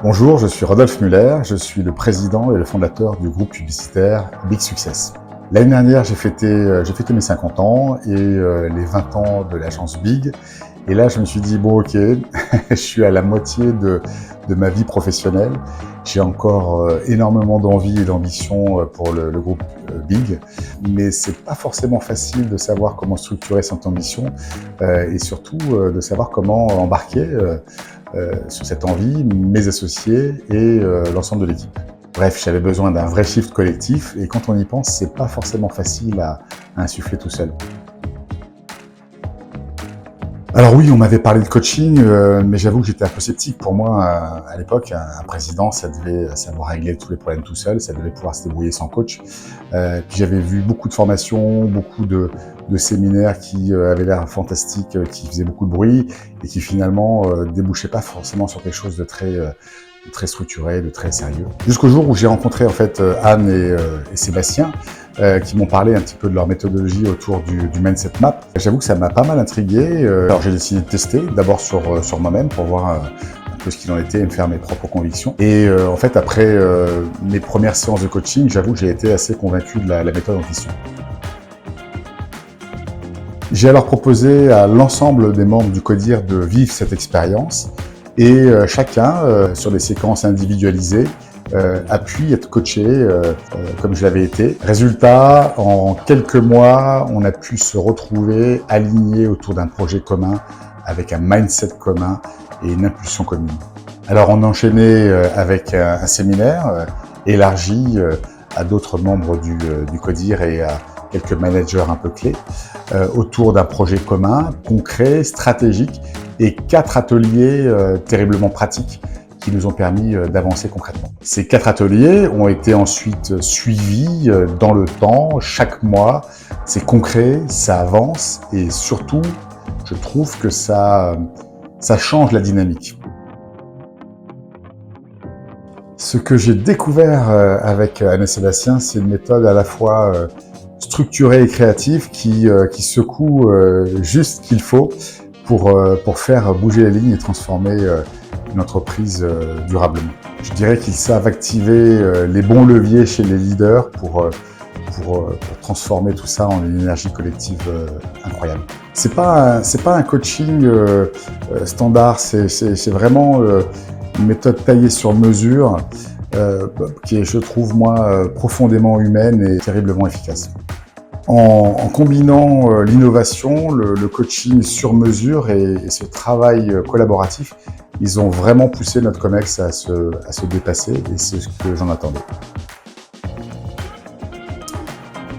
Bonjour, je suis Rodolphe Muller, je suis le président et le fondateur du groupe publicitaire Big Success. L'année dernière, j'ai fêté mes 50 ans et les 20 ans de l'agence Big. Et là, je me suis dit, bon ok, je suis à la moitié de ma vie professionnelle. J'ai encore énormément d'envie et d'ambition pour le groupe Big, mais c'est pas forcément facile de savoir comment structurer cette ambition et surtout de savoir comment embarquer sur cette envie mes associés et l'ensemble de l'équipe. Bref, j'avais besoin d'un vrai shift collectif et quand on y pense, c'est pas forcément facile à insuffler tout seul. Alors oui, on m'avait parlé de coaching, mais j'avoue que j'étais un peu sceptique. Pour moi, à l'époque, un président, ça devait savoir régler tous les problèmes tout seul, ça devait pouvoir se débrouiller sans coach. Puis j'avais vu beaucoup de formations, beaucoup de séminaires qui avaient l'air fantastiques, qui faisaient beaucoup de bruit et qui finalement débouchaient pas forcément sur quelque chose de très structuré, de très sérieux. Jusqu'au jour où j'ai rencontré en fait Anne et Sébastien, qui m'ont parlé un petit peu de leur méthodologie autour du Mindset Map. J'avoue que ça m'a pas mal intrigué. Alors j'ai décidé de tester, d'abord sur moi-même pour voir un peu ce qu'il en était et me faire mes propres convictions. Et en fait, après mes premières séances de coaching, j'avoue que j'ai été assez convaincu de la méthode en question. J'ai alors proposé à l'ensemble des membres du CODIR de vivre cette expérience et chacun, sur des séquences individualisées, a pu être coaché comme je l'avais été. Résultat, en quelques mois, on a pu se retrouver alignés autour d'un projet commun, avec un mindset commun et une impulsion commune. Alors on a enchaîné avec un séminaire élargi à d'autres membres du CODIR et à quelques managers un peu clés, autour d'un projet commun, concret, stratégique, et 4 ateliers terriblement pratiques qui nous ont permis d'avancer concrètement. Ces 4 ateliers ont été ensuite suivis dans le temps, chaque mois. C'est concret, ça avance et surtout, je trouve que ça change la dynamique. Ce que j'ai découvert avec Anne et Sébastien, c'est une méthode à la fois structurée et créative qui secoue juste ce qu'il faut pour faire bouger les lignes et transformer une entreprise durablement. Je dirais qu'ils savent activer les bons leviers chez les leaders pour transformer tout ça en une énergie collective incroyable. C'est pas un coaching standard, c'est vraiment une méthode taillée sur mesure qui est, je trouve moi, profondément humaine et terriblement efficace. En combinant l'innovation, le coaching sur mesure et ce travail collaboratif, ils ont vraiment poussé notre COMEX à se dépasser et c'est ce que j'en attendais.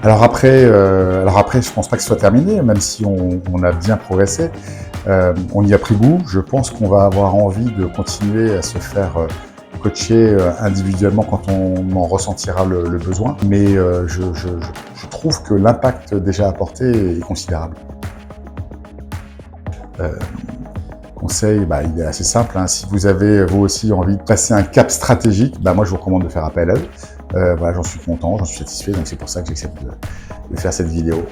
Alors après, je pense pas que ce soit terminé, même si on a bien progressé. On y a pris goût. Je pense qu'on va avoir envie de continuer à se faire coacher individuellement quand on en ressentira le besoin. Mais je trouve que l'impact déjà apporté est considérable. Conseil, il est assez simple. Si vous avez vous aussi envie de passer un cap stratégique, moi je vous recommande de faire appel à eux. J'en suis content, j'en suis satisfait, donc c'est pour ça que j'accepte de faire cette vidéo.